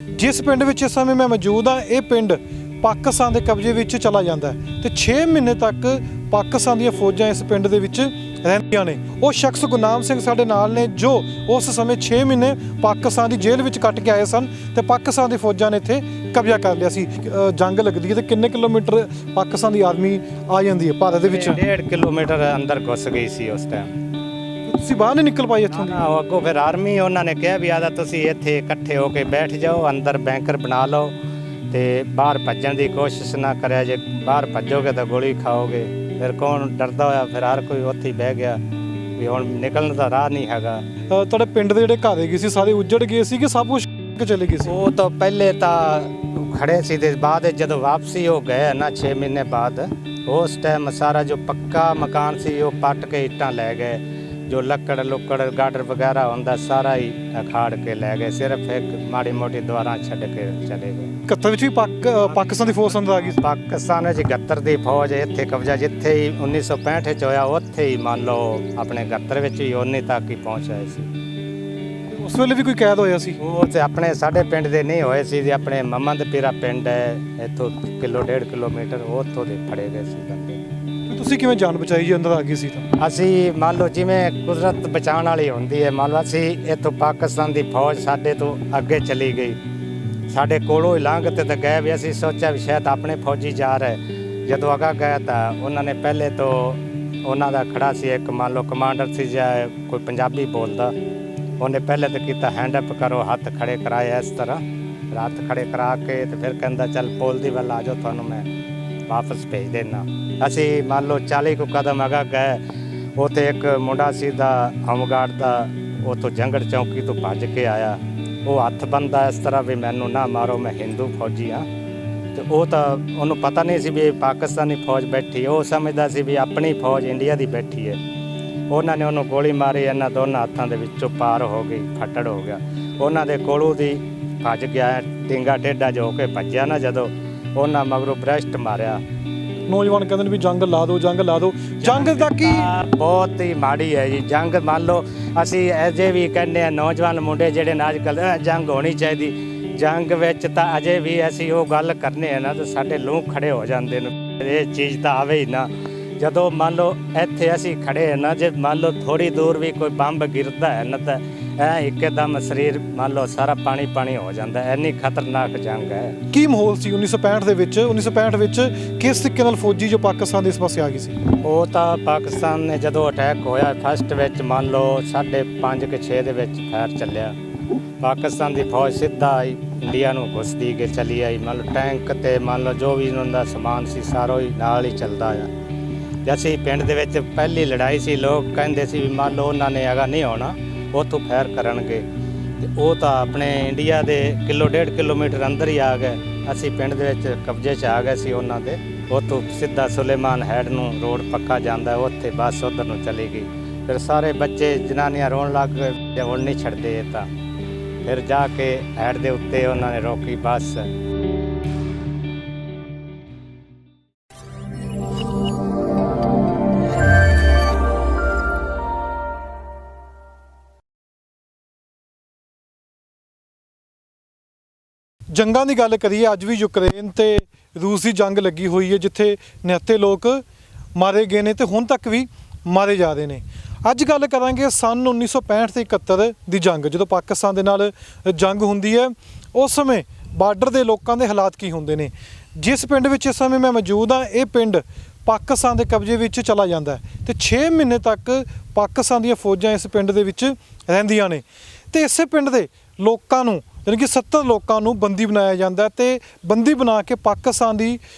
जिस पिंड विच इस समय मैं मौजूद हाँ, ये पिंड पाकिस्तान के कब्जे विच चला जाता है तो 6 महीने तक पाकिस्तान दी फौजां इस पिंड दे विच रहंदियां ने। वो शख्स गुरनाम सिंह साडे नाल ने जो उस समय 6 महीने पाकिस्तान की जेल विच कट के आए सन ते पाकिस्तान दी फौजां ने इत्थे कब्जा कर लिया सी। जंग लगदी है तो किन्ने किलोमीटर पाकिस्तान की आर्मी आ जाती है भारत दे विच? 1.5 किलोमीटर अंदर घुस गई सी उस टाइम। तुसीं बाहर नहीं निकल पाए इत्थों? अगों फिर आर्मी उन्होंने कहा भी आदा तुसीं इत्थे इकट्ठे होके बैठ जाओ, अंदर बैंकर बना लो ते बाहर भज्जण की कोशिश ना करिया, जे बाहर भज्जोगे तो गोली खाओगे। फिर कौन डरदा होया, फिर हर कोई उत्थे बह गया भी हुण निकलण दा राह नहीं हैगा। तुहाडे पिंड दे जिहड़े घर हैगे सी सारे उजड़ गए सी कि सब कुछ चले गए सी? वो तो पहले तो खड़े सी ते बाद जदों वापसी हो गए ना 6 महीने बाद, उस टाइम सारा जो पक्का मकान सी वो पट के इट्टां लै गए, जो लक्कड़ लुक्कड़ गाडर वगैरह होंदा सारा ही अखाड़ के लै गए, सिर्फ एक माड़ी मोटी दवारां छड्ड के चले गए। 71 विच भी पाकिस्तान की फौज अंदर आ गई? पाकिस्तान विच 71 की फौज इत्थे कब्जा जिथे ही 1965 च होया उत्थे ही मान लो अपने 71 विच ही उन्नी तक ही पहुँच आए सी। उस वेले भी कोई कैद होया सी? वो ते अपने साडे पिंड दे नहीं होए सी, अपने ममदपीरा पिंड है इत्थों 1.5 किलोमीटर उत्थों दे फड़े गए सी बंदे। ਤੁਸੀਂ ਕਿਵੇਂ ਜਾਨ ਬਚਾਈ ਜੀ ਅੰਦਰ ਆ ਗਈ ਸੀ ਤਾਂ? ਅਸੀਂ ਮੰਨ ਲਓ ਜਿਵੇਂ ਕੁਦਰਤ ਬਚਾਉਣ ਵਾਲੀ ਹੁੰਦੀ ਹੈ, ਮੰਨ ਲਓ ਅਸੀਂ ਇੱਥੋਂ ਪਾਕਿਸਤਾਨ ਦੀ ਫੌਜ ਸਾਡੇ ਤੋਂ ਅੱਗੇ ਚਲੀ ਗਈ, ਸਾਡੇ ਕੋਲੋਂ ਹੀ ਲੰਘ ਤੇ ਗਏ ਵੀ ਅਸੀਂ ਸੋਚਿਆ ਵੀ ਸ਼ਾਇਦ ਆਪਣੇ ਫੌਜੀ ਜਾ ਰਹੇ। ਜਦੋਂ ਅਗਾ ਗਏ ਤਾਂ ਉਹਨਾਂ ਨੇ ਪਹਿਲੇ ਤੋਂ ਉਹਨਾਂ ਦਾ ਖੜਾ ਸੀ ਇੱਕ ਮੰਨ ਲਓ ਕਮਾਂਡਰ ਸੀ ਜਾਂ ਕੋਈ ਪੰਜਾਬੀ ਬੋਲਦਾ, ਉਹਨੇ ਪਹਿਲੇ ਤਾਂ ਕੀਤਾ ਹੈਂਡ ਅਪ ਕਰੋ, ਹੱਥ ਖੜੇ ਕਰਾਏ ਇਸ ਤਰ੍ਹਾਂ, ਹੱਥ ਖੜੇ ਕਰਾ ਕੇ ਤੇ ਫਿਰ ਕਹਿੰਦਾ ਚੱਲ ਪੁਲ ਦੀ ਵੱਲ ਆ ਜਾਓ ਤੁਹਾਨੂੰ ਮੈਂ ਵਾਪਸ ਭੇਜ ਦੇਣਾ। ਅਸੀਂ ਮੰਨ ਲਓ 40 ਕੁ ਕਦਮ ਅਗਾ ਗਏ, ਉੱਥੇ ਇੱਕ ਮੁੰਡਾ ਸੀ ਦਾ ਹੋਮਗਾਰਡ ਦਾ, ਉੱਥੋਂ ਜੰਗੜ ਚੌਂਕੀ ਤੋਂ ਭੱਜ ਕੇ ਆਇਆ, ਉਹ ਹੱਥ ਬੰਨ੍ਹਦਾ ਇਸ ਤਰ੍ਹਾਂ ਵੀ ਮੈਨੂੰ ਨਾ ਮਾਰੋ ਮੈਂ ਹਿੰਦੂ ਫੌਜੀ ਹਾਂ। ਅਤੇ ਉਹ ਤਾਂ ਉਹਨੂੰ ਪਤਾ ਨਹੀਂ ਸੀ ਵੀ ਪਾਕਿਸਤਾਨੀ ਫੌਜ ਬੈਠੀ, ਉਹ ਸਮਝਦਾ ਸੀ ਵੀ ਆਪਣੀ ਫੌਜ ਇੰਡੀਆ ਦੀ ਬੈਠੀ ਹੈ। ਉਹਨਾਂ ਨੇ ਉਹਨੂੰ ਗੋਲੀ ਮਾਰੀ, ਇਹਨਾਂ ਦੋਨਾਂ ਹੱਥਾਂ ਦੇ ਵਿੱਚੋਂ ਪਾਰ ਹੋ ਗਈ, ਫੱਟੜ ਹੋ ਗਿਆ, ਉਹਨਾਂ ਦੇ ਕੋਲੋਂ ਦੀ ਭੱਜ ਗਿਆ, ਟਿੰਗਾ ਟੇਢਾ ਜੋ ਹੋ ਕੇ ਭੱਜਿਆ ਨਾ, ਜਦੋਂ ਉਹਨਾਂ ਮਗਰੋਂ ਬ੍ਰੈਸਟ ਮਾਰਿਆ। ਨੌਜਵਾਨ ਕਹਿੰਦੇ ਨੇ ਵੀ ਜੰਗ ਲਾ ਦਿਓ, ਜੰਗ ਲਾ ਦਿਓ, ਜੰਗ ਦਾ ਕੀ ਬਹੁਤ ਹੀ ਮਾੜੀ ਹੈ ਜੀ ਜੰਗ। ਮੰਨ ਲਓ ਅਸੀਂ ਅਜੇ ਵੀ ਕਹਿੰਦੇ ਹਾਂ ਨੌਜਵਾਨ ਮੁੰਡੇ ਜਿਹੜੇ ਨੇ ਅੱਜ ਕੱਲ੍ਹ ਜੰਗ ਹੋਣੀ ਚਾਹੀਦੀ, ਜੰਗ ਵਿੱਚ ਤਾਂ ਅਜੇ ਵੀ ਅਸੀਂ ਉਹ ਗੱਲ ਕਰਨੇ ਆ ਨਾ ਤਾਂ ਸਾਡੇ ਲੂੰ ਖੜੇ ਹੋ ਜਾਂਦੇ ਨੇ। ਇਹ ਚੀਜ਼ ਤਾਂ ਆਵੇ ਹੀ ਨਾ, ਜਦੋਂ ਮੰਨ ਲਓ ਇੱਥੇ ਅਸੀਂ ਖੜੇ ਹਾਂ ਨਾ, ਜੇ ਮੰਨ ਲਓ ਥੋੜ੍ਹੀ ਦੂਰ ਵੀ ਕੋਈ ਬੰਬ ਗਿਰਦਾ ਹੈ ਨਾ ਤਾਂ ਐ ਇੱਕਦਮ ਸਰੀਰ ਮੰਨ ਲਓ ਸਾਰਾ ਪਾਣੀ ਪਾਣੀ ਹੋ ਜਾਂਦਾ, ਇੰਨੀ ਖਤਰਨਾਕ ਜੰਗ ਹੈ। ਕੀ ਮਾਹੌਲ ਸੀ 1965 ਦੇ ਵਿੱਚ? 1965 ਵਿੱਚ ਕਿਸ ਤਰੀਕੇ ਨਾਲ ਫੌਜੀ ਜੋ ਪਾਕਿਸਤਾਨ ਦੇ ਇਸ ਪਾਸੇ ਆ ਗਈ ਸੀ? ਉਹ ਤਾਂ ਪਾਕਿਸਤਾਨ ਨੇ ਜਦੋਂ ਅਟੈਕ ਹੋਇਆ ਫਸਟ ਵਿੱਚ ਮੰਨ ਲਓ 5:30 ਕਿ 6 ਦੇ ਵਿੱਚ ਫਾਇਰ ਚੱਲਿਆ, ਪਾਕਿਸਤਾਨ ਦੀ ਫੌਜ ਸਿੱਧਾ ਇੰਡੀਆ ਨੂੰ ਘੁਸਦੀ ਕੇ ਚਲੀ ਆਈ। ਮੰਨ ਲਓ ਟੈਂਕ ਤੇ ਮੰਨ ਲਓ ਜੋ ਵੀ ਉਹਨਾਂ ਦਾ ਸਮਾਨ ਸੀ ਸਾਰਾ ਹੀ ਨਾਲ ਹੀ ਚੱਲਦਾ ਆ। ਤੇ ਅਸੀਂ ਪਿੰਡ ਦੇ ਵਿੱਚ ਪਹਿਲੀ ਲੜਾਈ ਸੀ, ਲੋਕ ਕਹਿੰਦੇ ਸੀ ਵੀ ਮੰਨ ਲਓ ਉਹਨਾਂ ਨੇ ਹੈਗਾ ਨਹੀਂ ਹੋਣਾ ਉੱਥੋਂ ਫਾਇਰ ਕਰਨਗੇ, ਤੇ ਉਹ ਤਾਂ ਆਪਣੇ ਇੰਡੀਆ ਦੇ 1.5 ਕਿਲੋਮੀਟਰ ਅੰਦਰ ਹੀ ਆ ਗਏ। ਅਸੀਂ ਪਿੰਡ ਦੇ ਵਿੱਚ ਕਬਜ਼ੇ 'ਚ ਆ ਗਏ ਸੀ ਉਹਨਾਂ ਦੇ, ਉੱਥੋਂ ਸਿੱਧਾ ਸੁਲੇਮਾਨ ਹੈਡ ਨੂੰ ਰੋਡ ਪੱਕਾ ਜਾਂਦਾ, ਉੱਥੇ ਬੱਸ ਉੱਧਰ ਨੂੰ ਚਲੀ ਗਈ। ਫਿਰ ਸਾਰੇ ਬੱਚੇ ਜਨਾਨੀਆਂ ਰੋਣ ਲੱਗ ਗਏ, ਹੁਣ ਨਹੀਂ ਛੱਡਦੇ ਇਹ ਤਾਂ। ਫਿਰ ਜਾ ਕੇ ਹੈਡ ਦੇ ਉੱਤੇ ਉਹਨਾਂ ਨੇ ਰੋਕੀ ਬੱਸ। ਜੰਗਾਂ ਦੀ ਗੱਲ ਕਰੀਏ, ਅੱਜ ਵੀ ਯੂਕਰੇਨ ਤੇ ਰੂਸ ਦੀ ਜੰਗ ਲੱਗੀ ਹੋਈ ਹੈ, ਜਿੱਥੇ ਨਿਹੱਥੇ ਲੋਕ ਮਾਰੇ ਗਏ ਨੇ ਤੇ ਹੁਣ ਤੱਕ ਵੀ ਮਾਰੇ ਜਾ ਰਹੇ ਨੇ। ਅੱਜ ਗੱਲ ਕਰਾਂਗੇ ਸਨ 1965 ਤੇ 71 ਦੀ ਜੰਗ, ਜਦੋਂ ਪਾਕਿਸਤਾਨ ਦੇ ਨਾਲ ਜੰਗ ਹੁੰਦੀ ਹੈ, ਉਸ ਸਮੇਂ ਬਾਰਡਰ ਦੇ ਲੋਕਾਂ ਦੇ ਹਾਲਾਤ ਕੀ ਹੁੰਦੇ ਨੇ। ਜਿਸ ਪਿੰਡ ਵਿੱਚ ਇਸ ਸਮੇਂ ਮੈਂ ਮੌਜੂਦ ਹਾਂ, ਇਹ ਪਿੰਡ ਪਾਕਿਸਤਾਨ ਦੇ ਕਬਜ਼ੇ ਵਿੱਚ ਚਲਾ ਜਾਂਦਾ ਹੈ ਤੇ 6 ਮਹੀਨੇ ਤੱਕ ਪਾਕਿਸਤਾਨ ਦੀਆਂ ਫੌਜਾਂ ਇਸ ਪਿੰਡ ਦੇ ਵਿੱਚ ਰਹਿੰਦੀਆਂ ਨੇ ਤੇ ਇਸੇ ਪਿੰਡ ਦੇ ਲੋਕਾਂ ਨੂੰ यानी कि 70 लोगों को बंदी बनाया जाता है, तो बंदी बना के पाकिस्तान की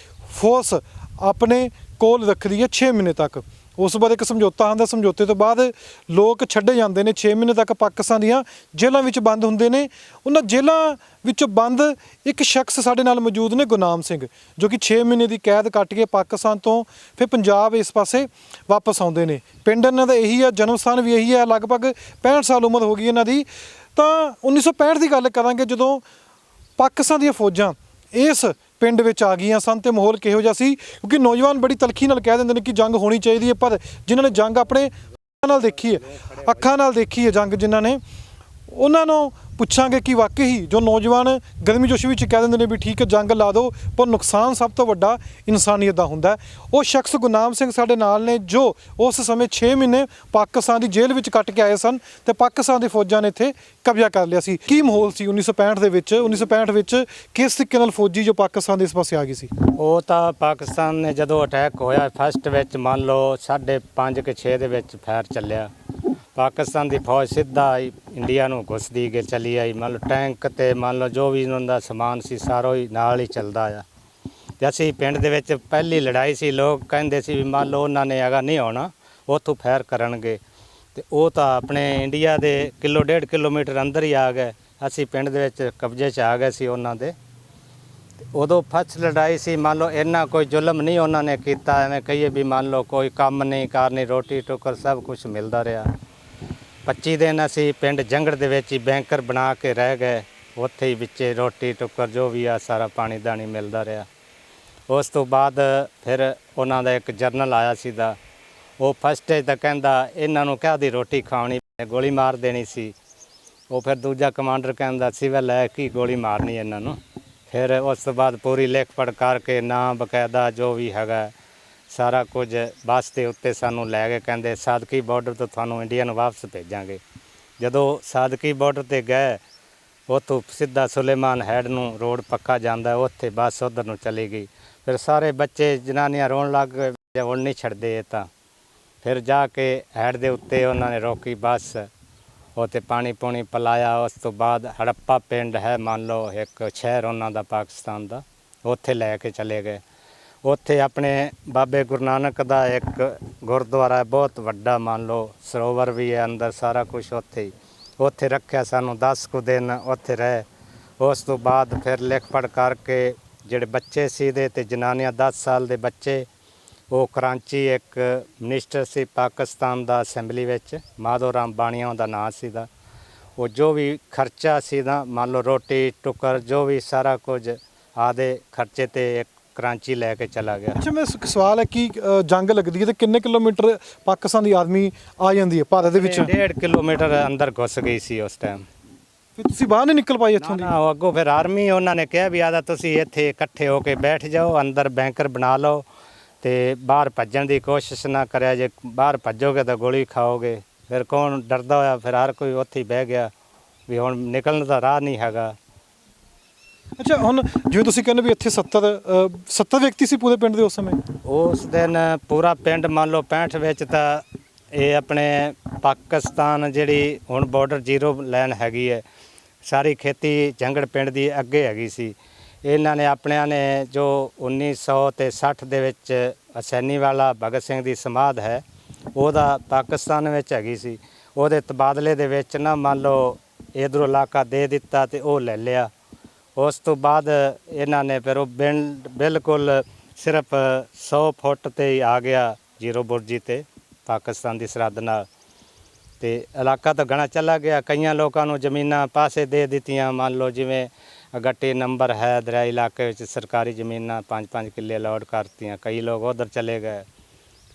फोर्स अपने कोल रखती है 6 महीने तक। उस बाद एक समझौता आंदा, समझौते तो बाद लोग छड्डे जाते हैं। 6 महीने तक पाकिस्तान दीयां जेलों में बंद होंदे ने। उन्हां जेलों विचों बंद एक शख्स साडे नाल मौजूद ने, गुरनाम सिंह, जो कि 6 महीने की कैद कट के पाकिस्तान तो फिर पंजाब इस पासे वापस आउंदे ने। पिंड इन्हां दा यही है, जन्म स्थान भी यही है, लगभग 65 साल उम्र हो गई इन्हां दी। तो 1965 की गल करांगे, जदों पाकिस्तान दी फौजां इस पिंड विच आ गईयां सन ते माहौल किहो जिहा सी, क्योंकि नौजवान बड़ी तलखी नाल कह दिंदे ने कि जंग होनी चाहिए है, पर जिन्हां ने जंग अपने अखां नाल देखी है जंग, जिन्हां ने उन्हां नूं ਪੁੱਛਾਂਗੇ ਕਿ ਵਾਕਈ ਹੀ ਜੋ ਨੌਜਵਾਨ ਗਰਮੀ-ਜੋਸ਼ੀ ਵਿੱਚ ਕਹਿ ਦਿੰਦੇ ਨੇ ਵੀ ਠੀਕ ਹੈ ਜੰਗ ਲਾ ਦਿਓ, ਪਰ ਨੁਕਸਾਨ ਸਭ ਤੋਂ ਵੱਡਾ ਇਨਸਾਨੀਅਤ ਦਾ ਹੁੰਦਾ ਹੈ। ਉਹ ਸ਼ਖਸ ਗੁਰਨਾਮ ਸਿੰਘ ਸਾਡੇ ਨਾਲ ਨੇ ਜੋ ਉਸ ਸਮੇਂ 6 ਮਹੀਨੇ ਪਾਕਿਸਤਾਨ ਦੀ ਜੇਲ੍ਹ ਵਿੱਚ ਕੱਟ ਕੇ ਆਏ ਸਨ ਤੇ ਪਾਕਿਸਤਾਨ ਦੀ ਫੌਜਾਂ ਨੇ ਇੱਥੇ ਕਬਜ਼ਾ ਕਰ ਲਿਆ ਸੀ। ਕੀ ਮਾਹੌਲ ਸੀ 1965 ਦੇ ਵਿੱਚ? 1965 ਵਿੱਚ ਕਿਸ ਤਰੀਕੇ ਨਾਲ ਫੌਜੀ ਜੋ ਪਾਕਿਸਤਾਨ ਦੇ ਇਸ ਪਾਸੇ ਆ ਗਈ ਸੀ? ਉਹ ਤਾਂ ਪਾਕਿਸਤਾਨ ਨੇ ਜਦੋਂ ਅਟੈਕ ਹੋਇਆ ਫਸਟ ਵਿੱਚ ਮੰਨ ਲਓ 5:30 ਕਿ 6 ਦੇ ਵਿੱਚ ਫਾਇਰ ਚੱਲਿਆ। ਪਾਕਿਸਤਾਨ ਦੀ ਫੌਜ ਸਿੱਧਾ ਹੀ ਇੰਡੀਆ ਨੂੰ ਘੁਸਦੀ ਗਈ ਚਲੀ ਆਈ। ਮੰਨ ਲਓ ਟੈਂਕ ਤੇ ਮੰਨ ਲਓ ਜੋ ਵੀ ਉਹਨਾਂ ਦਾ ਸਮਾਨ ਸੀ ਸਾਰਾ ਹੀ ਨਾਲ ਹੀ ਚੱਲਦਾ ਆ। ਤੇ ਅਸੀਂ ਪਿੰਡ ਦੇ ਵਿੱਚ ਪਹਿਲੀ ਲੜਾਈ ਸੀ, ਲੋਕ ਕਹਿੰਦੇ ਸੀ ਵੀ ਮੰਨ ਲਓ ਉਹਨਾਂ ਨੇ ਅਗਾ ਨਹੀਂ ਆਉਣਾ ਉੱਥੋਂ ਫਾਇਰ ਕਰਨਗੇ, ਤੇ ਉਹ ਤਾਂ ਆਪਣੇ ਇੰਡੀਆ ਦੇ 1.5 ਕਿਲੋਮੀਟਰ ਅੰਦਰ ਹੀ ਆ ਗਏ। ਅਸੀਂ ਪਿੰਡ ਦੇ ਵਿੱਚ ਕਬਜ਼ੇ 'ਚ ਆ ਗਏ ਸੀ ਉਹਨਾਂ ਦੇ। ਉਦੋਂ ਫਸਟ ਲੜਾਈ ਸੀ, ਮੰਨ ਲਓ ਇੰਨਾ ਕੋਈ ਜ਼ੁਲਮ ਨਹੀਂ ਉਹਨਾਂ ਨੇ ਕੀਤਾ, ਐਵੇਂ ਕਹੀਏ ਵੀ ਮੰਨ ਲਓ ਕੋਈ ਕੰਮ ਨਹੀਂ ਕਰਨੀ, ਰੋਟੀ ਟੁੱਕਰ ਸਭ ਕੁਝ ਮਿਲਦਾ ਰਿਹਾ। 25 ਦਿਨ ਅਸੀਂ ਪਿੰਡ ਜੰਗੜ ਦੇ ਵਿੱਚ ਹੀ ਬੈਂਕਰ ਬਣਾ ਕੇ ਰਹਿ ਗਏ, ਉੱਥੇ ਹੀ ਵਿੱਚੇ ਰੋਟੀ ਟੁੱਕਰ ਜੋ ਵੀ ਆ ਸਾਰਾ ਪਾਣੀ ਦਾਣੀ ਮਿਲਦਾ ਰਿਹਾ। ਉਸ ਤੋਂ ਬਾਅਦ ਫਿਰ ਉਹਨਾਂ ਦਾ ਇੱਕ ਜਰਨਲ ਆਇਆ ਸੀਗਾ, ਉਹ ਫਸਟ 'ਚ ਤਾਂ ਕਹਿੰਦਾ ਇਹਨਾਂ ਨੂੰ ਕਾਹਦੀ ਰੋਟੀ ਖਾਣੀ, ਗੋਲੀ ਮਾਰ ਦੇਣੀ ਸੀ। ਉਹ ਫਿਰ ਦੂਜਾ ਕਮਾਂਡਰ ਕਹਿੰਦਾ ਸਿਵਲ ਹੈ ਕੀ ਗੋਲੀ ਮਾਰਨੀ ਇਹਨਾਂ ਨੂੰ। ਫਿਰ ਉਸ ਤੋਂ ਬਾਅਦ ਪੂਰੀ ਲਿਖ ਪੜ੍ਹ ਕਰਕੇ ਨਾਂ ਬਕਾਇਦਾ ਜੋ ਵੀ ਹੈਗਾ ਸਾਰਾ ਕੁਝ ਬੱਸ ਦੇ ਉੱਤੇ ਸਾਨੂੰ ਲੈ ਕੇ ਕਹਿੰਦੇ ਸਾਦਕੀ ਬਾਰਡਰ ਤੋਂ ਤੁਹਾਨੂੰ ਇੰਡੀਆ ਨੂੰ ਵਾਪਸ ਭੇਜਾਂਗੇ। ਜਦੋਂ ਸਾਦਕੀ ਬਾਰਡਰ ਤੇ ਗਏ ਉੱਥੋਂ ਸਿੱਧਾ ਸੁਲੇਮਾਨ ਹੈਡ ਨੂੰ ਰੋਡ ਪੱਕਾ ਜਾਂਦਾ, ਉੱਥੇ ਬੱਸ ਉੱਧਰ ਨੂੰ ਚਲੀ ਗਈ। ਫਿਰ ਸਾਰੇ ਬੱਚੇ ਜਨਾਨੀਆਂ ਰੋਣ ਲੱਗ ਗਏ, ਹੁਣ ਨਹੀਂ ਛੱਡਦੇ ਇਹ ਤਾਂ। ਫਿਰ ਜਾ ਕੇ ਹੈਡ ਦੇ ਉੱਤੇ ਉਹਨਾਂ ਨੇ ਰੋਕੀ ਬੱਸ, ਉੱਥੇ ਪਾਣੀ ਪੂਣੀ ਪਿਲਾਇਆ। ਉਸ ਤੋਂ ਬਾਅਦ ਹੜੱਪਾ ਪਿੰਡ ਹੈ ਮੰਨ ਲਓ ਇੱਕ ਸ਼ਹਿਰ ਉਹਨਾਂ ਦਾ ਪਾਕਿਸਤਾਨ ਦਾ, ਉੱਥੇ ਲੈ ਕੇ ਚਲੇ ਗਏ। ਉੱਥੇ ਆਪਣੇ ਬਾਬੇ ਗੁਰੂ ਨਾਨਕ ਦਾ ਇੱਕ ਗੁਰਦੁਆਰਾ ਬਹੁਤ ਵੱਡਾ ਮੰਨ ਲਓ ਸਰੋਵਰ ਵੀ ਹੈ ਅੰਦਰ, ਸਾਰਾ ਕੁਝ ਉੱਥੇ ਹੀ। ਉੱਥੇ ਰੱਖਿਆ ਸਾਨੂੰ 10 ਕੁ ਦਿਨ ਉੱਥੇ ਰਹੇ। ਉਸ ਤੋਂ ਬਾਅਦ ਫਿਰ ਲਿਖ ਪੜ੍ਹ ਕਰਕੇ ਜਿਹੜੇ ਬੱਚੇ ਸੀ ਦੇ ਤੇ ਜਨਾਨੀਆਂ 10 ਸਾਲ ਦੇ ਬੱਚੇ, ਉਹ ਕਰਾਚੀ ਇੱਕ ਮਿਨਿਸਟਰ ਸੀ ਪਾਕਿਸਤਾਨ ਦਾ ਅਸੈਂਬਲੀ ਵਿੱਚ, ਮਾਧੋ ਰਾਮ ਬਾਣੀਆ ਦਾ ਨਾਂ ਸੀਗਾ। ਉਹ ਜੋ ਵੀ ਖਰਚਾ ਸੀ ਨਾ ਮੰਨ ਲਓ ਰੋਟੀ ਟੁੱਕਰ ਜੋ ਵੀ ਸਾਰਾ ਕੁਝ ਆਦੇ ਖਰਚੇ ਤੇ ਇੱਕ ਕਰਾਚੀ ਲੈ ਕੇ ਚਲਾ ਗਿਆ। ਅੱਛਾ, ਮੈਂ ਇੱਕ ਸਵਾਲ ਹੈ ਕਿ ਜੰਗ ਲੱਗਦੀ ਹੈ ਤੇ ਕਿੰਨੇ ਕਿਲੋਮੀਟਰ ਪਾਕਿਸਤਾਨ ਦੀ ਆਰਮੀ ਆ ਜਾਂਦੀ ਹੈ ਭਾਰਤ ਦੇ ਵਿੱਚ? 1.5 ਕਿਲੋਮੀਟਰ ਅੰਦਰ ਘੁਸ ਗਈ ਸੀ ਉਸ ਟਾਈਮ। ਫਿਰ ਤੁਸੀਂ ਬਾਹਰ ਨਹੀਂ ਨਿਕਲ ਪਾਏ ਇੱਥੋਂ ਦੀ? ਨਾ ਉਹ ਅੱਗੋਂ ਫਿਰ ਆਰਮੀ ਉਹਨਾਂ ਨੇ ਕਿਹਾ ਵੀ ਆਦਾ ਤੁਸੀਂ ਇੱਥੇ ਇਕੱਠੇ ਹੋ ਕੇ ਬੈਠ ਜਾਓ, ਅੰਦਰ ਬੈਂਕਰ ਬਣਾ ਲਓ ਤੇ ਬਾਹਰ ਭੱਜਣ ਦੀ ਕੋਸ਼ਿਸ਼ ਨਾ ਕਰਿਆ, ਜੇ ਬਾਹਰ ਭੱਜੋਗੇ ਤਾਂ ਗੋਲੀ ਖਾਓਗੇ। ਫਿਰ ਕੌਣ ਡਰਦਾ ਹੋਇਆ, ਫਿਰ ਹਰ ਕੋਈ ਉੱਥੇ ਹੀ ਬਹਿ ਗਿਆ ਵੀ ਹੁਣ ਨਿਕਲਣ ਦਾ ਰਾਹ ਨਹੀਂ ਹੈਗਾ। ਅੱਛਾ, ਹੁਣ ਜਿਵੇਂ ਤੁਸੀਂ ਕਹਿੰਦੇ ਵੀ ਇੱਥੇ 70 ਵਿਅਕਤੀ ਸੀ ਪੂਰੇ ਪਿੰਡ ਦੇ ਉਸ ਸਮੇਂ? ਉਸ ਦਿਨ ਪੂਰਾ ਪਿੰਡ ਮੰਨ ਲਓ 65 ਵਿੱਚ ਤਾਂ ਇਹ ਆਪਣੇ ਪਾਕਿਸਤਾਨ ਜਿਹੜੀ ਹੁਣ ਬਾਰਡਰ ਜ਼ੀਰੋ ਲਾਈਨ ਹੈਗੀ ਹੈ, ਸਾਰੀ ਖੇਤੀ ਜੰਗੜ ਪਿੰਡ ਦੀ ਅੱਗੇ ਹੈਗੀ ਸੀ। ਇਹਨਾਂ ਨੇ ਆਪਣਿਆਂ ਨੇ ਜੋ 1960 ਦੇ ਵਿੱਚ ਅਸੈਨੀ ਵਾਲਾ ਭਗਤ ਸਿੰਘ ਦੀ ਸਮਾਧ ਹੈ, ਉਹਦਾ ਪਾਕਿਸਤਾਨ ਵਿੱਚ ਹੈਗੀ ਸੀ। ਉਹਦੇ ਤਬਾਦਲੇ ਦੇ ਵਿੱਚ ਨਾ ਮੰਨ ਲਓ ਇੱਧਰੋਂ ਇਲਾਕਾ ਦੇ ਦਿੱਤਾ ਤੇ ਉਹ ਲੈ ਲਿਆ। ਉਸ ਤੋਂ ਬਾਅਦ ਇਹਨਾਂ ਨੇ ਫਿਰ ਉਹ ਬਿਲਕੁਲ ਸਿਰਫ 100 ਫੁੱਟ ਤੇ ਹੀ ਆ ਗਿਆ ਜ਼ੀਰੋ ਬੁਰਜੀ ਤੇ ਪਾਕਿਸਤਾਨ ਦੀ ਸਰਹੱਦ ਨਾਲ, ਤੇ ਇਲਾਕਾ ਤਾਂ ਘਣਾ ਚਲਾ ਗਿਆ। ਕਈਆਂ ਲੋਕਾਂ ਨੂੰ ਜ਼ਮੀਨਾਂ ਪਾਸੇ ਦੇ ਦਿੱਤੀਆਂ, ਮੰਨ ਲਓ ਜਿਵੇਂ ਗੱਟੀ ਨੰਬਰ ਹੈ ਦਰਿਆ ਇਲਾਕੇ ਵਿੱਚ ਸਰਕਾਰੀ ਜ਼ਮੀਨਾਂ 5-5 ਕਿੱਲੇ ਅਲਾਟ ਕਰਤੀਆਂ। ਕਈ ਲੋਕ ਉਧਰ ਚਲੇ ਗਏ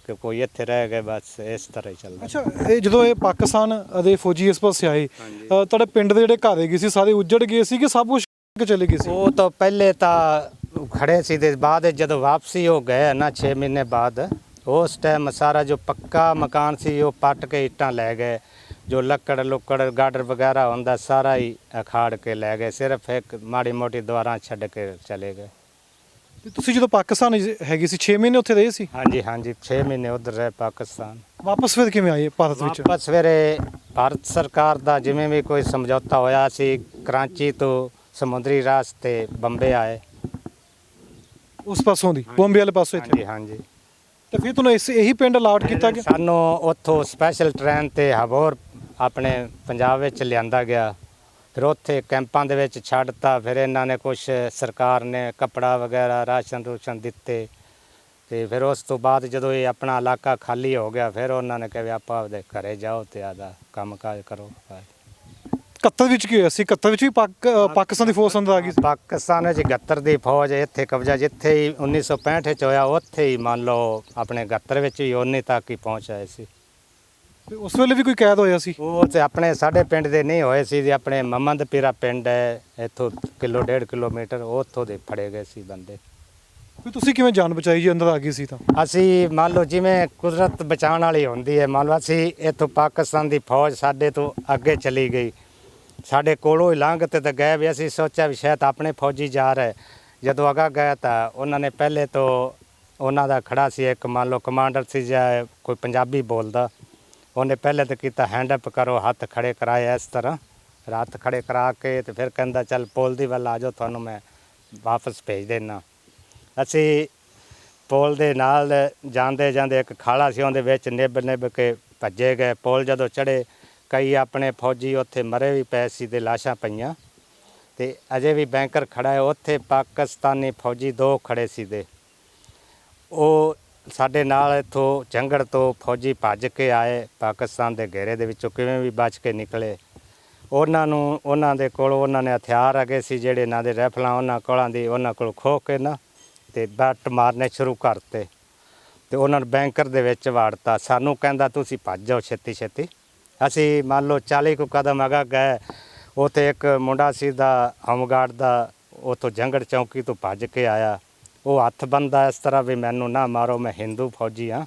ਕਿ ਕੋਈ ਇੱਥੇ ਰਹਿ ਗਏ, ਬਸ ਇਸ ਤਰ੍ਹਾਂ ਹੀ ਚੱਲਦਾ। ਅੱਛਾ, ਇਹ ਜਦੋਂ ਇਹ ਪਾਕਿਸਤਾਨ ਦੇ ਫੌਜੀ ਇਸ ਪਾਸੇ ਆਏ, ਤੁਹਾਡੇ ਪਿੰਡ ਦੇ ਜਿਹੜੇ ਘਰ ਹੈਗੇ ਸੀ ਸਾਰੇ ਉੱਜੜ ਗਏ ਸੀ ਕਿ ਸਭ ਕੁਝ ਚਲੇ ਗਏ ਸੀ? ਉਹ ਤਾਂ ਪਹਿਲੇ ਤਾਂ ਖੜੇ ਸੀ ਤੇ ਬਾਅਦ ਜਦੋਂ ਵਾਪਸੀ ਹੋ ਗਏ ਨਾ 6 ਮਹੀਨੇ ਬਾਅਦ, ਉਸ ਟਾਈਮ ਸਾਰਾ ਜੋ ਪੱਕਾ ਮਕਾਨ ਸੀ ਉਹ ਪੱਟ ਕੇ ਇੱਟਾਂ ਲੈ ਗਏ। ਜੋ ਲੱਕੜ ਲੁੱਕੜ ਗਾਡਰ ਵਗੈਰਾ ਹੁੰਦਾ ਸਾਰਾ ਹੀ ਅਖਾੜ ਕੇ ਲੈ ਗਏ, ਸਿਰਫ ਇੱਕ ਮਾੜੀ ਮੋਟੀ ਦੁਆਰਾਂ ਛੱਡ ਕੇ ਚਲੇ ਗਏ। ਤੇ ਤੁਸੀਂ ਜਦੋਂ ਪਾਕਿਸਤਾਨ ਹੈਗੇ ਸੀ 6 ਮਹੀਨੇ ਉੱਥੇ ਰਹੇ ਸੀ? ਹਾਂਜੀ ਹਾਂਜੀ, 6 ਮਹੀਨੇ ਉੱਧਰ ਰਹੇ ਪਾਕਿਸਤਾਨ। ਵਾਪਸ ਫਿਰ ਕਿਵੇਂ ਆਏ ਭਾਰਤ ਵਿੱਚ? ਵਾਪਸ ਸਵੇਰੇ ਭਾਰਤ ਸਰਕਾਰ ਦਾ ਜਿਵੇਂ ਵੀ ਕੋਈ ਸਮਝੌਤਾ ਹੋਇਆ ਸੀ, ਕਰਾਚੀ ਤੋਂ ਸਮੁੰਦਰੀ ਰਾਸਤੇ ਬੰਬੇ ਆਏ। ਉਸ ਪਾਸੋਂ ਦੀ ਬੰਬੇ ਵਾਲੇ ਪਾਸੋਂ ਇੱਥੇ? ਹਾਂਜੀ ਹਾਂਜੀ। ਤੇ ਫਿਰ ਤੁਹਾਨੂੰ ਇਹੀ ਪਿੰਡ ਅਲਾਟ ਕੀਤਾ ਗਿਆ? ਸਾਨੂੰ ਉੱਥੋਂ ਸਪੈਸ਼ਲ ਟ੍ਰੇਨ ਤੇ ਹਬੋਰ ਆਪਣੇ ਪੰਜਾਬ ਵਿੱਚ ਲਿਆਂਦਾ ਗਿਆ। ਫਿਰ ਉੱਥੇ ਕੈਂਪਾਂ ਦੇ ਵਿੱਚ ਛੱਡਤਾ। ਫਿਰ ਇਹਨਾਂ ਨੇ ਕੁਝ ਸਰਕਾਰ ਨੇ ਕੱਪੜਾ ਵਗੈਰਾ ਰਾਸ਼ਨ ਰੂਸ਼ਨ ਦਿੱਤੇ, ਤੇ ਫਿਰ ਉਸ ਤੋਂ ਬਾਅਦ ਜਦੋਂ ਇਹ ਆਪਣਾ ਇਲਾਕਾ ਖਾਲੀ ਹੋ ਗਿਆ ਫਿਰ ਉਹਨਾਂ ਨੇ ਕਿਹਾ ਵੀ ਆਪਾਂ ਆਪਦੇ ਘਰੇ ਜਾਓ ਤੇ ਆਦਾ ਕੰਮ ਕਾਜ ਕਰੋ। 71 ਵਿੱਚ ਕੀ ਹੋਇਆ ਸੀ? 71 ਵਿੱਚ ਵੀ ਪਾਕਿਸਤਾਨ ਦੀ ਫੌਜ ਅੰਦਰ ਆ ਗਈ ਸੀ? ਪਾਕਿਸਤਾਨ ਵਿੱਚ 71 ਦੀ ਫੌਜ ਇੱਥੇ ਕਬਜ਼ਾ ਜਿੱਥੇ ਹੀ 1965 ਚ ਹੋਇਆ ਉੱਥੇ ਹੀ ਮੰਨ ਲਓ ਆਪਣੇ 71 ਵਿੱਚ ਵੀ ਉਨੇ ਤੱਕ ਹੀ ਪਹੁੰਚ ਆਏ ਸੀ। ਤੇ ਉਸ ਵੇਲੇ ਵੀ ਕੋਈ ਕੈਦ ਹੋਇਆ ਸੀ? ਉਹ ਤੇ ਆਪਣੇ ਸਾਡੇ ਪਿੰਡ ਦੇ ਨਹੀਂ ਹੋਏ ਸੀ ਜੀ, ਆਪਣੇ ਮਮੰਦਪੀਰਾ ਪਿੰਡ ਹੈ ਇੱਥੋਂ ਕਿਲੋ 1.5 ਕਿਲੋਮੀਟਰ, ਉੱਥੋਂ ਦੇ ਫੜੇ ਗਏ ਸੀ ਬੰਦੇ। ਵੀ ਤੁਸੀਂ ਕਿਵੇਂ ਜਾਨ ਬਚਾਈ ਜੀ, ਅੰਦਰ ਆ ਗਈ ਸੀ ਤਾਂ? ਅਸੀਂ ਮੰਨ ਲਓ ਜਿਵੇਂ ਕੁਦਰਤ ਬਚਾਉਣ ਵਾਲੀ ਹੁੰਦੀ ਹੈ, ਮੰਨ ਲਓ ਅਸੀਂ ਇੱਥੋਂ ਪਾਕਿਸਤਾਨ ਦੀ ਫੌਜ ਸਾਡੇ ਤੋਂ ਅੱਗੇ ਚਲੀ ਗਈ, ਸਾਡੇ ਕੋਲੋਂ ਹੀ ਲੰਘ ਤੇ ਗਏ ਵੀ ਅਸੀਂ ਸੋਚਿਆ ਵੀ ਸ਼ਾਇਦ ਆਪਣੇ ਫੌਜੀ ਜਾ ਰਹੇ। ਜਦੋਂ ਅਗਾ ਗਏ ਤਾਂ ਉਹਨਾਂ ਨੇ ਪਹਿਲੇ ਤੋਂ ਉਹਨਾਂ ਦਾ ਖੜਾ ਸੀ ਇੱਕ ਮੰਨ ਲਓ ਕਮਾਂਡਰ ਸੀ ਜਾਂ ਕੋਈ ਪੰਜਾਬੀ ਬੋਲਦਾ, ਉਹਨੇ ਪਹਿਲੇ ਤਾਂ ਕੀਤਾ ਹੈਂਡ ਅਪ ਕਰੋ, ਹੱਥ ਖੜੇ ਕਰਾਏ ਇਸ ਤਰ੍ਹਾਂ, ਹੱਥ ਖੜੇ ਕਰਾ ਕੇ ਤੇ ਫਿਰ ਕਹਿੰਦਾ ਚੱਲ ਪੁਲ ਦੀ ਵੱਲ ਆ ਜਾਓ, ਤੁਹਾਨੂੰ ਮੈਂ ਵਾਪਸ ਭੇਜ ਦੇਣਾ। ਅਸੀਂ ਪੁਲ ਦੇ ਨਾਲ ਜਾਂਦੇ ਜਾਂਦੇ ਇੱਕ ਖਾਲਾ ਸੀ, ਉਹਦੇ ਵਿੱਚ ਨਿੱਬ ਕੇ ਭੱਜੇ ਗਏ। ਪੁਲ ਜਦੋਂ ਚੜ੍ਹੇ ਕਈ ਆਪਣੇ ਫੌਜੀ ਉੱਥੇ ਮਰੇ ਵੀ ਪਏ ਸੀ ਤੇ ਲਾਸ਼ਾਂ ਪਈਆਂ, ਤੇ ਅਜੇ ਵੀ ਬੈਂਕਰ ਖੜਾ ਹੈ ਉੱਥੇ। ਪਾਕਿਸਤਾਨੀ ਫੌਜੀ 2 ਖੜੇ ਸੀ ਦੇ, ਉਹ ਸਾਡੇ ਨਾਲ ਇੱਥੋਂ ਜੰਗੜ ਤੋਂ ਫੌਜੀ ਭੱਜ ਕੇ ਆਏ ਪਾਕਿਸਤਾਨ ਦੇ ਘੇਰੇ ਦੇ ਵਿੱਚੋਂ, ਕਿਵੇਂ ਵੀ ਬਚ ਕੇ ਨਿਕਲੇ। ਉਹਨਾਂ ਦੇ ਕੋਲ ਉਹਨਾਂ ਨੇ ਹਥਿਆਰ ਹੈਗੇ ਸੀ ਜਿਹੜੇ ਇਹਨਾਂ ਦੇ ਰਾਈਫਲਾਂ ਉਹਨਾਂ ਕੋਲ ਖੋਹ ਕੇ ਨਾ ਤੇ ਬੱਟ ਮਾਰਨੇ ਸ਼ੁਰੂ ਕਰਤੇ, ਤੇ ਉਹਨਾਂ ਨੂੰ ਬੈਂਕਰ ਦੇ ਵਿੱਚ ਵਾੜਤਾ। ਸਾਨੂੰ ਕਹਿੰਦਾ ਤੁਸੀਂ ਭੱਜ ਜਾਓ ਛੇਤੀ ਛੇਤੀ। ਅਸੀਂ ਮੰਨ ਲਓ 40 ਕੁ ਕਦਮ ਅਗਾ ਗਏ, ਉੱਥੇ ਇੱਕ ਮੁੰਡਾ ਸੀ ਦਾ ਹੋਮਗਾਰਡ ਦਾ, ਉੱਥੋਂ ਜੰਗੜ ਚੌਂਕੀ ਤੋਂ ਭੱਜ ਕੇ ਆਇਆ। ਉਹ ਹੱਥ ਬੰਨ੍ਹਦਾ ਇਸ ਤਰ੍ਹਾਂ ਵੀ ਮੈਨੂੰ ਨਾ ਮਾਰੋ, ਮੈਂ ਹਿੰਦੂ ਫੌਜੀ ਹਾਂ।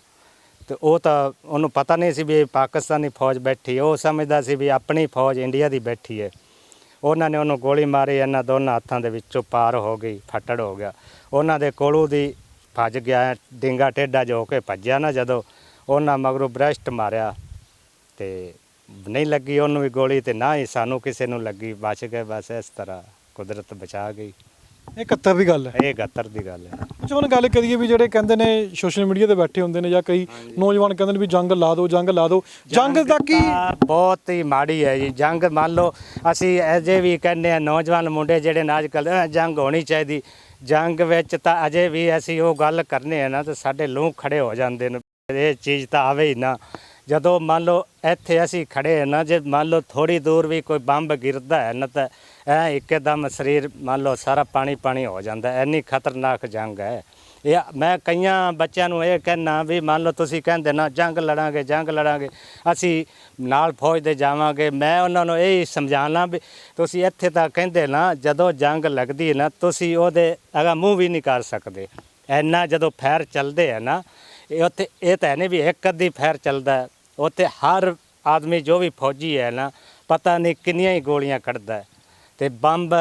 ਤੇ ਉਹ ਤਾਂ ਉਹਨੂੰ ਪਤਾ ਨਹੀਂ ਸੀ ਵੀ ਪਾਕਿਸਤਾਨੀ ਫੌਜ ਬੈਠੀ, ਉਹ ਸਮਝਦਾ ਸੀ ਵੀ ਆਪਣੀ ਫੌਜ ਇੰਡੀਆ ਦੀ ਬੈਠੀ ਹੈ। ਉਹਨਾਂ ਨੇ ਉਹਨੂੰ ਗੋਲੀ ਮਾਰੀ, ਇਹਨਾਂ ਦੋਨਾਂ ਹੱਥਾਂ ਦੇ ਵਿੱਚੋਂ ਪਾਰ ਹੋ ਗਈ, ਫੱਟੜ ਹੋ ਗਿਆ। ਉਹਨਾਂ ਦੇ ਕੋਲੋਂ ਦੀ ਭੱਜ ਗਿਆ, ਡਿੰਗਾ ਟੇਢਾ ਜੋ ਹੋ ਕੇ ਭੱਜਿਆ ਨਾ, ਜਦੋਂ ਉਹਨਾਂ ਮਗਰੋਂ ਬ੍ਰੈਸਟ ਮਾਰਿਆ ਤੇ ਨਹੀਂ ਲੱਗੀ ਉਹਨੂੰ ਵੀ ਗੋਲੀ, ਤੇ ਨਾ ਹੀ ਸਾਨੂੰ ਕਿਸੇ ਨੂੰ ਲੱਗੀ, ਬਚ ਗਏ। ਬਸ ਇਸ ਤਰ੍ਹਾਂ ਕੁਦਰਤ ਬਚਾ ਗਈ। ਇਹ 71 ਦੀ ਗੱਲ ਹੈ? ਇਹ 71 ਦੀ ਗੱਲ ਹੈ। ਅੱਛਾ, ਹੁਣ ਗੱਲ ਕਰੀਏ ਵੀ ਜਿਹੜੇ ਕਹਿੰਦੇ ਨੇ ਸੋਸ਼ਲ ਮੀਡੀਆ ਤੇ ਬੈਠੇ ਹੁੰਦੇ ਨੇ ਜਾਂ ਕਈ ਨੌਜਵਾਨ ਕਹਿੰਦੇ ਨੇ ਵੀ ਜੰਗ ਲਾ ਦਿਓ, ਜੰਗ ਲਾ ਦਿਓ। ਜੰਗ ਦਾ ਕੀ? ਬਹੁਤ ਹੀ ਮਾੜੀ ਹੈ ਜੀ ਜੰਗ। ਮੰਨ ਲਓ ਅਸੀਂ ਅਜੇ ਵੀ ਕਹਿੰਦੇ ਆ ਨੌਜਵਾਨ ਮੁੰਡੇ ਜਿਹੜੇ ਨੇ ਅੱਜ ਕੱਲ੍ਹ ਜੰਗ ਹੋਣੀ ਚਾਹੀਦੀ, ਜੰਗ ਵਿੱਚ ਤਾਂ ਅਜੇ ਵੀ ਅਸੀਂ ਉਹ ਗੱਲ ਕਰਨੇ ਆ ਨਾ ਤਾਂ ਸਾਡੇ ਲੂੰ ਖੜੇ ਹੋ ਜਾਂਦੇ ਨੇ। ਇਹ ਚੀਜ਼ ਤਾਂ ਆਵੇ ਹੀ ਨਾ। ਜਦੋਂ ਮੰਨ ਲਓ ਇੱਥੇ ਅਸੀਂ ਖੜੇ ਹਾਂ ਨਾ, ਜੇ ਮੰਨ ਲਓ ਥੋੜ੍ਹੀ ਦੂਰ ਵੀ ਕੋਈ ਬੰਬ ਗਿਰਦਾ ਹੈ ਨਾ ਤਾਂ ਇਹ ਇੱਕਦਮ ਸਰੀਰ ਮੰਨ ਲਓ ਸਾਰਾ ਪਾਣੀ ਪਾਣੀ ਹੋ ਜਾਂਦਾ। ਇੰਨੀ ਖਤਰਨਾਕ ਜੰਗ ਹੈ ਇਹ। ਮੈਂ ਕਈਆਂ ਬੱਚਿਆਂ ਨੂੰ ਇਹ ਕਹਿਣਾ ਵੀ ਮੰਨ ਲਓ ਤੁਸੀਂ ਕਹਿੰਦੇ ਨਾ ਜੰਗ ਲੜਾਂਗੇ, ਅਸੀਂ ਨਾਲ ਫੌਜ ਦੇ ਜਾਵਾਂਗੇ। ਮੈਂ ਉਹਨਾਂ ਨੂੰ ਇਹ ਸਮਝਾਉਣਾ ਵੀ ਤੁਸੀਂ ਇੱਥੇ ਤਾਂ ਕਹਿੰਦੇ ਨਾ ਜਦੋਂ ਜੰਗ ਲੱਗਦੀ ਹੈ ਨਾ ਤੁਸੀਂ ਉਹਦੇ ਅਗਾ ਮੂੰਹ ਵੀ ਨਹੀਂ ਕਰ ਸਕਦੇ। ਇੰਨਾ ਜਦੋਂ ਫੈਰ ਚੱਲਦੇ ਹੈ ਨਾ ਉੱਥੇ, ਇਹ ਤਾਂ ਨਹੀਂ ਵੀ ਇੱਕ ਅੱਧੀ ਫੈਰ ਚੱਲਦਾ, ਉੱਥੇ ਹਰ ਆਦਮੀ ਜੋ ਵੀ ਫੌਜੀ ਹੈ ਨਾ ਪਤਾ ਨਹੀਂ ਕਿੰਨੀਆਂ ਹੀ ਗੋਲੀਆਂ ਕੱਢਦਾ। ਤੇ ਬੰਬ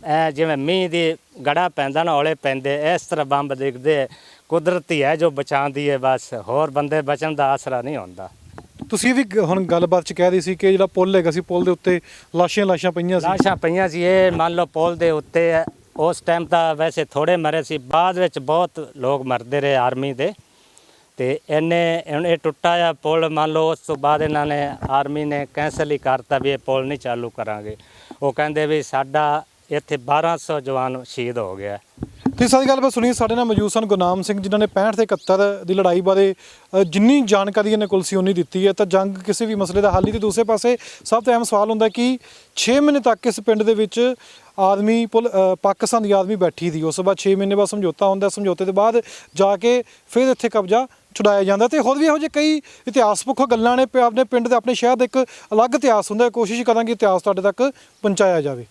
ਐ ਜਿਵੇਂ ਮੀਂਹ ਦੀ ਗੜਾ ਪੈਂਦਾ ਨਾ ਔਲੇ ਪੈਂਦੇ, ਇਸ ਤਰ੍ਹਾਂ ਬੰਬ ਦਿਖਦੇ। ਕੁਦਰਤੀ ਹੈ ਜੋ ਬਚਾਉਂਦੀ ਹੈ, ਬਸ ਹੋਰ ਬੰਦੇ ਬਚਣ ਦਾ ਆਸਰਾ ਨਹੀਂ ਹੁੰਦਾ। ਤੁਸੀਂ ਵੀ ਹੁਣ ਗੱਲਬਾਤ 'ਚ ਕਹਿ ਰਹੀ ਸੀ ਕਿ ਜਿਹੜਾ ਪੁਲ ਹੈਗਾ ਸੀ, ਪੁਲ ਦੇ ਉੱਤੇ ਲਾਸ਼ਾਂ ਪਈਆਂ ਸੀ। ਲਾਸ਼ਾਂ ਪਈਆਂ ਸੀ। ਇਹ ਮੰਨ ਲਓ ਪੁਲ ਦੇ ਉੱਤੇ ਉਸ ਟਾਈਮ ਤਾਂ ਵੈਸੇ ਥੋੜ੍ਹੇ ਮਰੇ ਸੀ, ਬਾਅਦ ਵਿੱਚ ਬਹੁਤ ਲੋਕ ਮਰਦੇ ਰਹੇ ਆਰਮੀ ਦੇ। ਤੇ ਹੁਣ ਇਹ ਟੁੱਟਾ ਆ ਪੁਲ, ਮੰਨ ਲਓ ਉਸ ਤੋਂ ਬਾਅਦ ਇਹਨਾਂ ਨੇ ਆਰਮੀ ਨੇ ਕੈਂਸਲ ਹੀ ਕਰਤਾ ਵੀ ਇਹ ਪੁਲ ਨਹੀਂ ਚਾਲੂ ਕਰਾਂਗੇ। ਉਹ ਕਹਿੰਦੇ ਵੀ ਸਾਡਾ ਇੱਥੇ 1200 ਜਵਾਨ ਸ਼ਹੀਦ ਹੋ ਗਿਆ। ਤੁਸੀਂ ਸਾਰੀ ਗੱਲਬਾਤ ਸੁਣੀ। ਸਾਡੇ ਨਾਲ ਮੌਜੂਦ ਸਨ ਗੁਰਨਾਮ ਸਿੰਘ, ਜਿਨ੍ਹਾਂ ਨੇ 65 ਤੇ 71 ਦੀ ਲੜਾਈ ਬਾਰੇ ਜਿੰਨੀ ਜਾਣਕਾਰੀ ਇਹਨਾਂ ਕੋਲ ਸੀ ਉਨੀ ਦਿੱਤੀ ਹੈ। ਤਾਂ ਜੰਗ ਕਿਸੇ ਵੀ ਮਸਲੇ ਦਾ ਹੱਲ ਨਹੀਂ। ਤੇ ਦੂਸਰੇ ਪਾਸੇ ਸਭ ਤੋਂ ਅਹਿਮ ਸਵਾਲ ਹੁੰਦਾ ਕਿ 6 ਮਹੀਨੇ ਤੱਕ ਇਸ ਪਿੰਡ ਦੇ ਵਿੱਚ ਆਦਮੀ ਪਾਕਿਸਤਾਨ ਦੀ ਆਦਮੀ ਬੈਠੀ ਸੀ। ਉਸ ਤੋਂ ਬਾਅਦ 6 ਮਹੀਨੇ ਬਾਅਦ ਸਮਝੌਤਾ ਹੁੰਦਾ, ਸਮਝੌਤੇ ਤੋਂ ਬਾਅਦ ਜਾ ਕੇ ਫਿਰ ਇੱਥੇ ਕਬਜ਼ਾ ਛੁਡਾਇਆ ਜਾਂਦਾ। ਤੇ ਹੋਰ ਵੀ ਇਹੋ ਜਿਹੇ ਕਈ ਇਤਿਹਾਸ ਪੱਖੋਂ ਗੱਲਾਂ ਨੇ। ਆਪਣੇ ਪਿੰਡ ਦੇ ਆਪਣੇ ਸ਼ਹਿਰ ਦਾ ਇੱਕ ਅਲੱਗ ਇਤਿਹਾਸ ਹੁੰਦਾ। ਕੋਸ਼ਿਸ਼ ਕਰਾਂਗੇ ਇਤਿਹਾਸ ਤੁਹਾਡੇ ਤੱਕ ਪਹੁੰਚਾਇਆ ਜਾਵੇ।